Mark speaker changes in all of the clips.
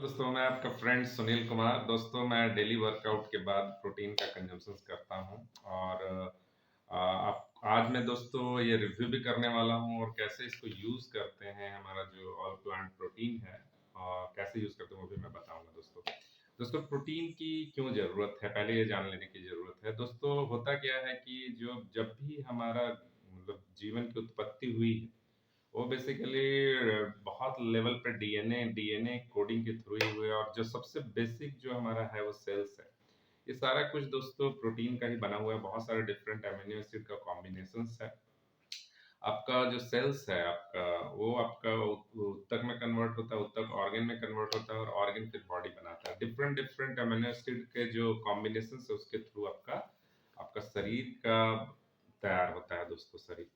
Speaker 1: दोस्तों, मैं आपका फ्रेंड सुनील कुमार। दोस्तों, मैं डेली वर्कआउट के बाद प्रोटीन का कंजम्पशन करता हूं और आप आज मैं दोस्तों ये रिव्यू भी करने वाला हूं और कैसे इसको यूज़ करते हैं। हमारा जो ऑल प्लांट प्रोटीन है और कैसे यूज़ करते हैं वो भी मैं बताऊंगा। दोस्तों प्रोटीन की क्यों ज़रूरत है, पहले ये जान लेने की ज़रूरत है। दोस्तों, होता क्या है कि जो जब भी हमारा मतलब जीवन की उत्पत्ति हुई है, वो बेसिकली बहुत लेवल पे डीएनए कोडिंग के थ्रू ही हुए और जो सबसे बेसिक जो हमारा है वो सेल्स है। ये सारा कुछ दोस्तों प्रोटीन का ही बना हुआ है। बहुत सारे डिफरेंट अमीनो एसिड का कॉम्बिनेशंस है। आपका जो सेल्स है आपका, वो आपका उत्तक में कन्वर्ट होता है, उत्तक ऑर्गन में कन्वर्ट होता है और ऑर्गन फिर बॉडी बनाता है। डिफरेंट डिफरेंट अमीनो एसिड के जो कॉम्बिनेशन है उसके थ्रू आपका आपका शरीर का तैयार होता है दोस्तों शरीर।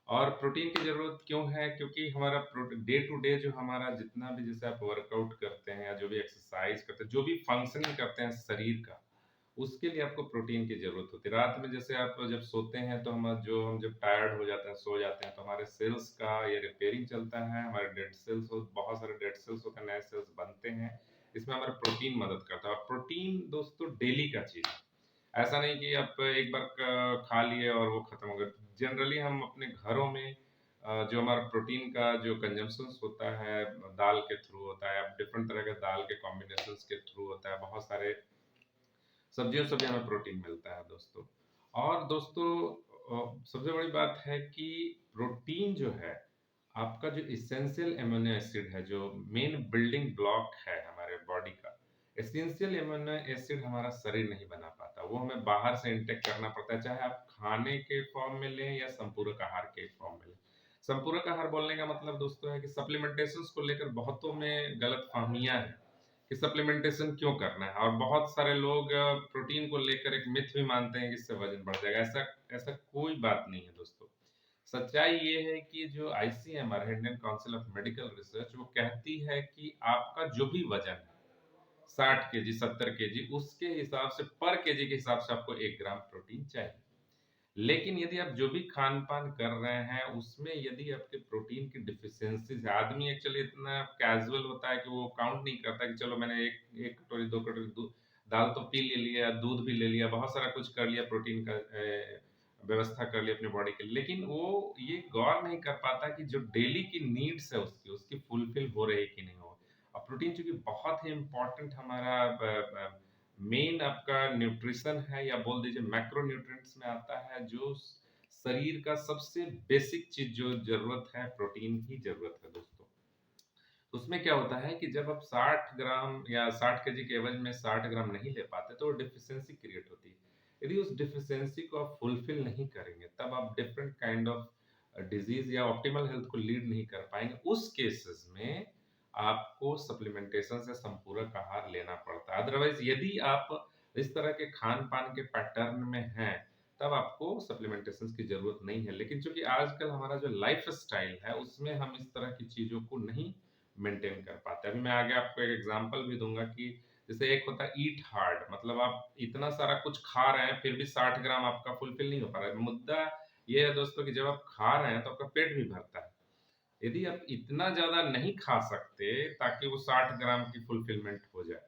Speaker 1: और प्रोटीन की ज़रूरत क्यों है? क्योंकि हमारा डे टू डे जो हमारा जितना भी, जैसे आप वर्कआउट करते हैं या जो भी एक्सरसाइज करते हैं, जो भी फंक्शनिंग करते हैं शरीर का, उसके लिए आपको प्रोटीन की ज़रूरत होती है। रात में जैसे आप जब सोते हैं तो हम जब टायर्ड हो जाते हैं, सो जाते हैं, तो हमारे सेल्स का ये रिपेयरिंग चलता है। हमारे डेड सेल्स, बहुत सारे डेड सेल्स होते हैं, नए सेल्स बनते हैं। इसमें हमारा प्रोटीन मदद करता है। और प्रोटीन दोस्तों डेली का चीज़ है। ऐसा नहीं कि आप एक बार खा लिए और वो खत्म हो गया। जनरली हम अपने घरों में जो हमारा प्रोटीन का जो कंजम्पशन होता है, दाल के थ्रू होता है, डिफरेंट तरह के दाल के कॉम्बिनेशंस के थ्रू होता है। बहुत सारे सब्जियों से भी हमें प्रोटीन मिलता है दोस्तों। और दोस्तों सबसे बड़ी बात है कि प्रोटीन जो है आपका जो इसेंशियल एमिनो एसिड है, जो मेन बिल्डिंग ब्लॉक है हमारे बॉडी का, एसेंशियल एमिनो एसिड हमारा शरीर नहीं बना पाता। वो हमें बाहर से इंटेक करना पड़ता है, चाहे आप खाने के फॉर्म में लें या संपूरक आहार के फॉर्म में लें। संपूरक आहार बोलने का मतलब दोस्तों है कि सप्लीमेंटेशन को लेकर बहुतों में गलत फहमियां हैं कि सप्लीमेंटेशन क्यों करना है। और बहुत सारे लोग प्रोटीन को लेकर एक मिथ भी मानते हैं कि इससे वजन बढ़ जाएगा। ऐसा ऐसा कोई बात नहीं है दोस्तों। सच्चाई ये है कि जो ICMR, Indian council of medical research, वो कहती है कि आपका जो भी वजन है, 60 केजी, 70 केजी, उसके हिसाब से पर केजी के हिसाब से आपको 1 ग्राम प्रोटीन चाहिए। लेकिन यदि आप जो भी खान पान कर रहे हैं उसमें यदि आपके प्रोटीन की डिफिशियंसी है, आदमी एक्चुअली इतना कैजुअल होता है कि वो काउंट नहीं करता कि चलो मैंने एक एक कटोरी, 2 कटोरी दूध, दाल तो पी ले लिया, दूध भी ले लिया, बहुत सारा कुछ कर लिया, प्रोटीन का व्यवस्था कर लिया अपनी बॉडी के लिए, लेकिन वो ये गौर नहीं कर पाता कि जो डेली की नीड्स है उसकी उसकी फुलफिल हो रही कि नहीं हो। और प्रोटीन चूंकि बहुत ही इंपॉर्टेंट हमारा मेन आपका न्यूट्रिशन है, या बोल दीजिए मैक्रो न्यूट्रिएंट्स में आता है, जो शरीर का सबसे बेसिक चीज जो जरूरत है, प्रोटीन की जरूरत है दोस्तों। तो उसमें क्या होता है कि जब आप 60 ग्राम या 60 केजी के एवज में 60 ग्राम नहीं ले पाते तो डिफिशियंसी क्रिएट होती है। यदि उस डिफिशियंसी को आप फुलफिल नहीं करेंगे तब आप डिफरेंट काइंड ऑफ डिजीज या ऑप्टिमल हेल्थ को लीड नहीं कर पाएंगे। उस केसेस में आपको सप्लीमेंटेशन से संपूरक आहार लेना पड़ता है। अदरवाइज यदि आप इस तरह के खान पान के पैटर्न में हैं तब आपको सप्लीमेंटेशन की जरूरत नहीं है। लेकिन चूंकि आजकल हमारा जो लाइफ स्टाइल है उसमें हम इस तरह की चीजों को नहीं मेंटेन कर पाते। अभी मैं आगे आपको एक एग्जांपल भी दूंगा कि जैसे एक होता है ईट हार्ड, मतलब आप इतना सारा कुछ खा रहे हैं फिर भी 60 ग्राम आपका फुलफिल नहीं हो पा रहा है। मुद्दा ये है दोस्तों कि जब आप खा रहे हैं तो आपका पेट भी भरता है। यदि आप इतना ज्यादा नहीं खा सकते ताकि वो 60 ग्राम की फुलफिलमेंट हो जाए,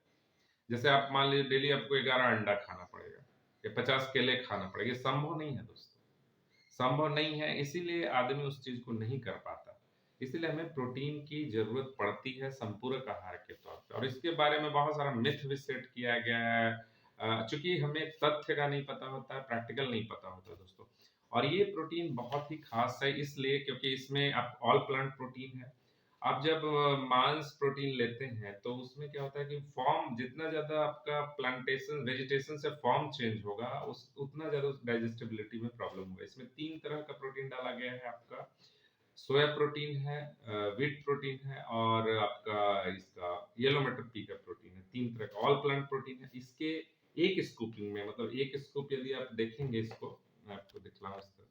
Speaker 1: जैसे आप मान लीजिए डेली आपको 11 अंडा खाना पड़ेगा या 50 केले खाना पड़ेगा, ये संभव नहीं है दोस्तों, संभव नहीं है। इसीलिए आदमी उस चीज को नहीं कर पाता। इसीलिए हमें प्रोटीन की जरूरत पड़ती है संपूरक आहार के तौर पे। और इसके बारे में बहुत सारा मिथ भी सेट किया गया है, चूंकि हमें तथ्य का नहीं पता होता है, प्रैक्टिकल नहीं पता होता दोस्तों। और ये प्रोटीन बहुत ही खास है इसलिए क्योंकि इसमें आप ऑल प्लांट प्रोटीन है। आप जब मांस प्रोटीन लेते हैं तो उसमें क्या होता है कि फॉर्म जितना ज्यादा आपका प्लांटेशन वेजिटेशन से फॉर्म चेंज होगा उस उतना ज्यादा उस डाइजेस्टिबिलिटी में प्रॉब्लम होगा। इसमें 3 तरह का प्रोटीन डाला गया है। आपका सोया प्रोटीन है, व्हीट प्रोटीन है, और आपका इसका येलो मटर पी का प्रोटीन है। 3 तरह का ऑल प्लांट प्रोटीन है। इसके एक स्कूपिंग में, मतलब एक स्कूप यदि आप देखेंगे इसको, मैं आपको दिखलाऊं इस तरह,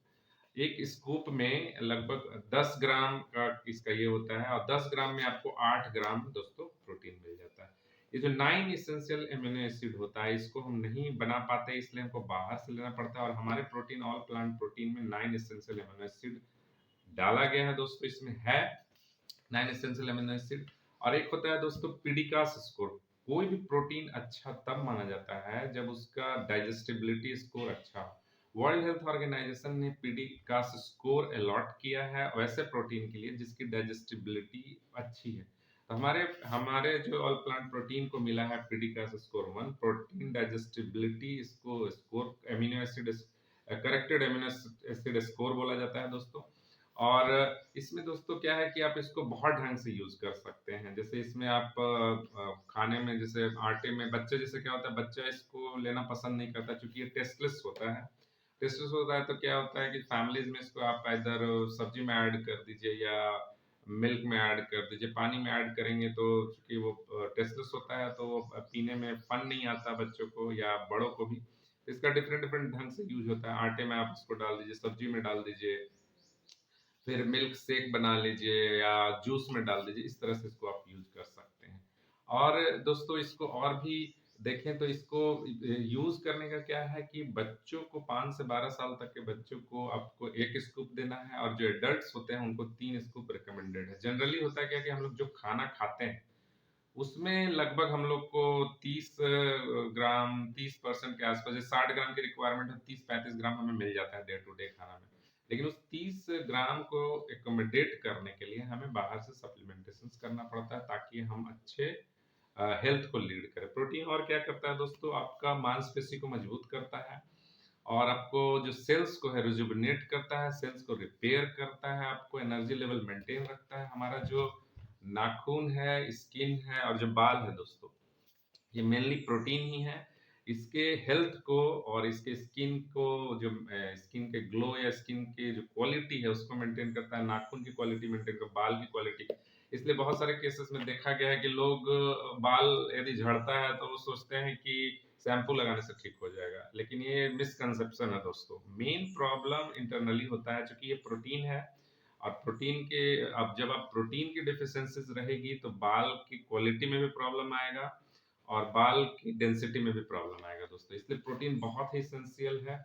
Speaker 1: एक स्कूप में लगभग 10 ग्राम का इसका ये होता है, और 10 ग्राम में आपको 8 ग्राम दोस्तों प्रोटीन मिल जाता है। ये जो 9 इसेंशियल एमिनो एसिड होता है इसको हम नहीं बना पाते, इसलिए हमको बाहर से लेना पड़ता है। और हमारे प्रोटीन, ऑल प्लांट प्रोटीन में 9 इसेंशियल एमिनो एसिड डाला गया है दोस्तों। इसमें है 9 एसेंशियल अमीनो एसिड। और एक होता है दोस्तों पीडिकास स्कोर। कोई भी प्रोटीन अच्छा तब माना जाता है जब उसका डाइजेस्टिबिलिटी स्कोर अच्छा हो। वर्ल्ड हेल्थ ऑर्गेनाइजेशन ने पीडिकास स्कोर अलॉट किया है वैसे प्रोटीन के लिए जिसकी डाइजेस्टिबिलिटी अच्छी है। तो हमारे हमारे जो ऑल प्लांट प्रोटीन को मिला है पीडिकास स्कोर 1। प्रोटीन डाइजेस्टिबिलिटी इसको score amino acid corrected amino acid score बोला जाता है दोस्तों। और इसमें दोस्तों क्या है कि आप इसको बहुत ढंग से यूज कर सकते हैं। जैसे इसमें आप खाने में जैसे आटे में बच्चे जैसे क्या होता है बच्चा इसको लेना पसंद नहीं करता क्योंकि ये टेस्टलेस होता है। टेस्टलेस होता है तो क्या होता है कि फैमिलीज में इसको आप इधर सब्जी में ऐड कर दीजिए या मिल्क में ऐड कर दीजिए। पानी में ऐड करेंगे तो चूंकि वो टेस्टलेस होता है तो वो पीने में फन नहीं आता बच्चों को या बड़ों को भी। इसका डिफरेंट डिफरेंट ढंग से यूज होता है। आटे में आप इसको डाल दीजिए, सब्जी में डाल दीजिए, फिर मिल्क शेक बना लीजिए या जूस में डाल दीजिए। इस तरह से इसको आप यूज कर सकते हैं। और दोस्तों इसको और भी देखें तो इसको यूज करने का क्या है कि बच्चों को 5 से 12 साल तक के बच्चों को आपको 1 स्कूप देना है और जो एडल्ट्स होते हैं उनको 3 स्कूप रिकमेंडेड है। जनरली होता है क्या कि हम लोग जो खाना खाते हैं उसमें लगभग हम लोग को 30 ग्राम 30% के आसपास, 60 ग्राम की रिक्वायरमेंट है, 30-35 ग्राम हमें मिल जाता है डे टू डे खाना में। लेकिन उस 30 ग्राम को एकोमोडेट करने के लिए हमें बाहर से सप्लीमेंटेशन करना पड़ता है ताकि हम अच्छे हेल्थ को लीड करें। प्रोटीन और क्या करता है दोस्तों, आपका मांसपेशी को मजबूत करता है और आपको जो सेल्स को है रिजुविनेट करता है, सेल्स को रिपेयर करता है, आपको एनर्जी लेवल मेंटेन रखता है। हमारा जो नाखून है, स्किन है और जो बाल है दोस्तों, ये मेनली प्रोटीन ही है। इसके हेल्थ को और इसके स्किन को जो स्किन के ग्लो या स्किन की जो क्वालिटी है उसको मेंटेन करता है, नाखून की क्वालिटी मेंटेन करता है, बाल की क्वालिटी। इसलिए बहुत सारे केसेस में देखा गया है कि लोग बाल यदि झड़ता है तो वो सोचते हैं कि शैम्पू लगाने से ठीक हो जाएगा, लेकिन ये मिसकंसेप्शन है दोस्तों। मेन प्रॉब्लम इंटरनली होता है क्योंकि ये प्रोटीन है। और प्रोटीन के अब जब आप प्रोटीन की डिफिशियंसीज रहेगी तो बाल की क्वालिटी में भी प्रॉब्लम आएगा और बाल की डेंसिटी में भी प्रॉब्लम आएगा दोस्तों। इसलिए प्रोटीन बहुत ही एसेंशियल है।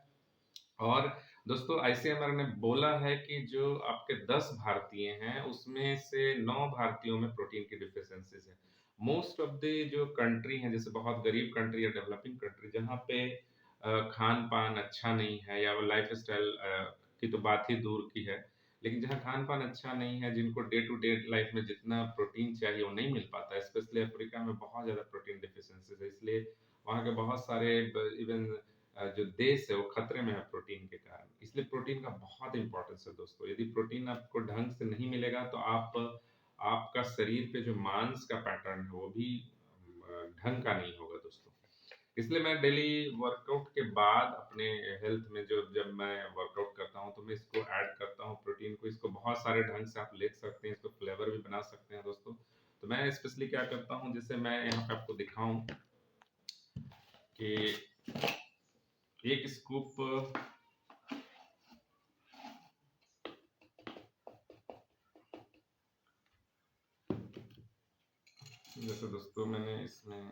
Speaker 1: और दोस्तों आईसीएमआर ने बोला है कि जो आपके 10 भारतीय हैं उसमें से 9 भारतीयों में प्रोटीन की डिफिशियंसीज है। मोस्ट ऑफ द जो कंट्री हैं जैसे बहुत गरीब कंट्री या डेवलपिंग कंट्री जहाँ पे खान पान अच्छा नहीं है या वो लाइफ स्टाइल की तो बात ही दूर की है, लेकिन जहाँ खान पान अच्छा नहीं है, जिनको डे टू डे लाइफ में जितना प्रोटीन चाहिए वो नहीं मिल पाता है, स्पेशली अफ्रीका में बहुत ज़्यादा प्रोटीन डिफिशियंसीज है। इसलिए वहाँ के बहुत सारे इवन जो देश है वो खतरे में है प्रोटीन के कारण। इसलिए प्रोटीन का बहुत इंपॉर्टेंस है दोस्तों। यदि प्रोटीन आपको ढंग से नहीं मिलेगा तो आपका शरीर पे जो मांस का पैटर्न है वो भी ढंग का नहीं होगा दोस्तों। इसलिए मैं डेली वर्कआउट के बाद अपने हेल्थ में जो जब मैं वर्कआउट करता हूँ तो मैं इसको ऐड करता हूँ प्रोटीन को। इसको बहुत सारे ढंग से आप ले सकते हैं, इसको फ्लेवर भी बना सकते हैं दोस्तों। तो मैं स्पेशली क्या करता हूँ, जैसे मैं यहाँ पे आपको दिखाऊं कि एक स्कूप जैसे दोस्तों मैंने इसमें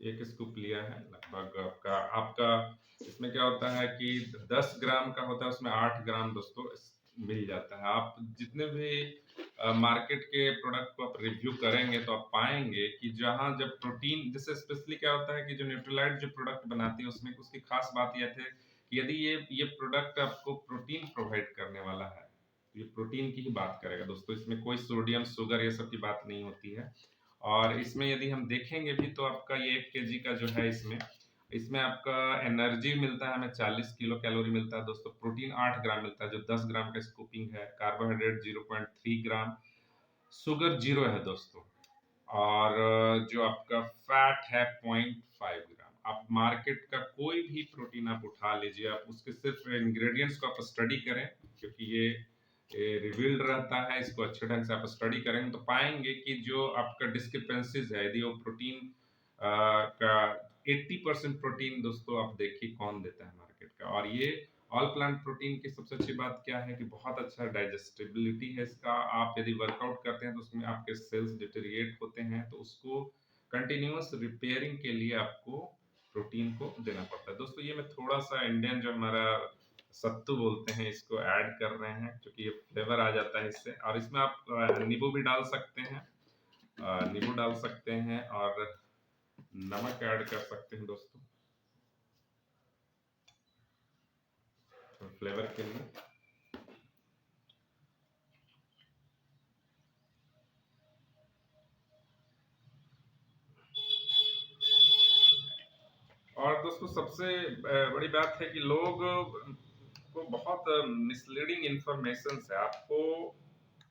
Speaker 1: एक स्कूप लिया है। लगभग आपका आपका इसमें क्या होता है कि 10 ग्राम का होता है, उसमें 8 ग्राम दोस्तों मिल जाता है। आप जितने भी मार्केट के प्रोडक्ट को आप रिव्यू करेंगे तो आप पाएंगे कि जहां जब प्रोटीन जैसे स्पेशली क्या होता है कि जो न्यूट्रीलाइट जो प्रोडक्ट बनाती है उसमें उसकी खास बात यह थे कि यदि ये प्रोडक्ट आपको प्रोटीन प्रोवाइड करने वाला है तो ये प्रोटीन की ही बात करेगा दोस्तों। इसमें कोई सोडियम शुगर ये सब की बात नहीं होती है। और इसमें यदि हम देखेंगे भी तो आपका ये 1 केजी का जो है इसमें इसमें आपका एनर्जी मिलता है हमें 40 किलो कैलोरी मिलता है दोस्तों। प्रोटीन 8 ग्राम मिलता है जो 10 ग्राम का स्कूपिंग है। कार्बोहाइड्रेट 0.3 ग्राम, शुगर 0 है दोस्तों। और जो आपका फैट है 0.5 ग्राम। आप मार्केट का कोई भी प्रोटीन आप उठा लीजिए, आप उसके सिर्फ इंग्रेडिएंट्स को आप स्टडी करें क्योंकि ये रिवील्ड रहता है। इसको अच्छे ढंग से आप स्टडी करेंगे तो पाएंगे कि जो आपका डिस्क्रिपेंसीज है, यदि वो प्रोटीन का 80% प्रोटीन दोस्तों आप देखिए कौन देता है मार्केट का। और ये ऑल प्लांट प्रोटीन की सबसे अच्छी बात क्या है कि बहुत अच्छा डाइजेस्टिबिलिटी है इसका। आप यदि वर्कआउट करते हैं तो उसमें आपके सेल्स डिटेरिएट होते हैं तो उसको कंटिन्यूअस रिपेयरिंग के लिए आपको प्रोटीन को देना पड़ता है दोस्तों। ये मैं थोड़ा सा इंडियन जो हमारा सत्तू बोलते हैं, इसको ऐड कर रहे हैं क्योंकि ये फ्लेवर आ जाता है इससे। और इसमें आप नींबू भी डाल सकते हैं, नींबू डाल सकते हैं और नमक ऐड कर सकते हैं दोस्तों, तो फ्लेवर के लिए। और दोस्तों सबसे बड़ी बात है कि लोग को बहुत मिसलीडिंग इंफॉर्मेशन है। आपको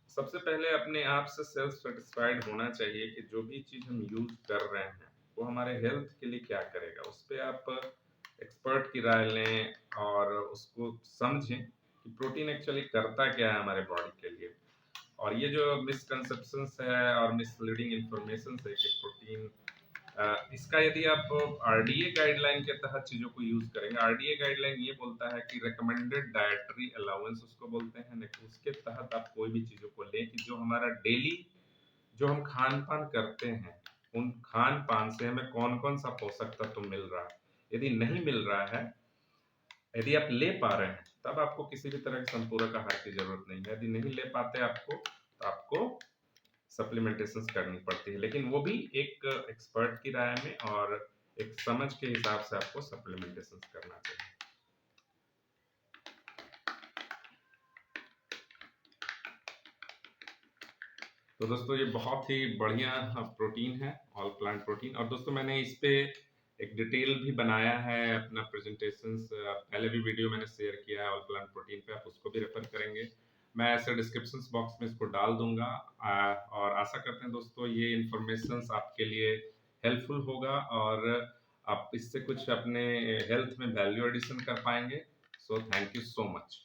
Speaker 1: सबसे पहले अपने आप से सेल्फ सेटिस्फाइड होना चाहिए कि जो भी चीज़ हम यूज कर रहे हैं वो हमारे हेल्थ के लिए क्या करेगा। उस पर आप एक्सपर्ट की राय लें और उसको समझें कि प्रोटीन एक्चुअली करता क्या है हमारे बॉडी के लिए। और ये जो मिसकंसेप्शंस है और मिसलीडिंग इंफॉर्मेशन है कि प्रोटीन इसका यदि आप आरडीए गाइडलाइन के तहत चीजों को यूज करेंगे, आरडीए गाइडलाइन ये बोलता है कि रिकमेंडेड डाइटरी अलाउंस उसको बोलते हैं, लेकिन उसके तहत आप कोई भी चीजों को लें कि जो हमारा डेली जो हम खान पान करते हैं उन खान पान से हमें कौन कौन सा पोषक तत्व तो मिल रहा है। यदि नहीं मिल रहा है, यदि आप ले पा रहे हैं तब आपको किसी भी तरह के संपूरक आहार की जरूरत नहीं है। यदि नहीं ले पाते आपको तो आपको सप्लीमेंटेशन करनी पड़ती है, लेकिन वो भी एक एक्सपर्ट की राय में और एक समझ के हिसाब से आपको सप्लीमेंटेशन करना चाहिए। तो दोस्तों ये बहुत ही बढ़िया प्रोटीन है, ऑल प्लांट प्रोटीन। और दोस्तों मैंने इस पे एक डिटेल भी बनाया है अपना प्रेजेंटेशन, पहले भी वीडियो मैंने शेयर किया है ऑल प्लांट प्रोटीन पे, आप उसको भी रेफर करेंगे। मैं ऐसे डिस्क्रिप्शन बॉक्स में इसको डाल दूंगा। और आशा करते हैं दोस्तों ये इंफॉर्मेशन आपके लिए हेल्पफुल होगा और आप इससे कुछ अपने हेल्थ में वैल्यू एडिशन कर पाएंगे। So thank you so much.